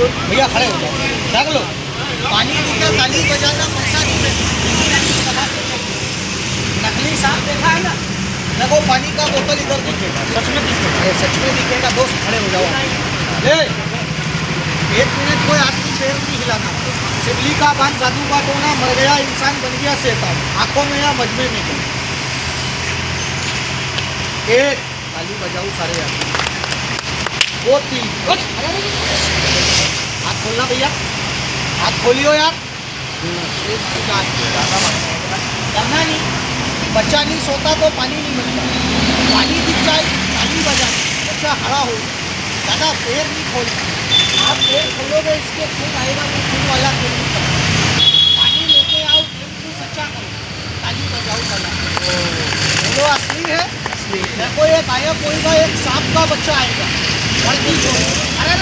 भैया खड़े हो जाओ, जाग लो। पानी दिखे, ताली बजाना, पैसा दिखे। नकली सांप देखा है ना? देखो पानी का बोतल इधर दिखेगा, सच में दिखेगा, सच में दिखेगा। दोस्त खड़े हो जाओ। ले 1 मिनट कोई आदमी पैर नहीं हिलाना। शिवली का बांध साधु का टोना, मर गया इंसान बन गया शैतान, आंखों में या मजमे में क्या? एक ताली बजाओ सारे आदमी। 2 3 हाथ खोलना भैया, हाथ खोलियो यार। करना नहीं, बच्चा नहीं सोता तो पानी नहीं मिलता। पानी दिख जाए ताली बजा, बच्चा खड़ा हो। दादा पैर नहीं खोलता, आप पैर खोलोगे इसके खून आएगा, वो खून वाला खेल नहीं करता। पानी लेके आओ, खून सच्चा करो, ताली बजाओ भला। बोलो असली है। देखो एक गायब होएगा, एक सांप का बच्चा आएगा, अरे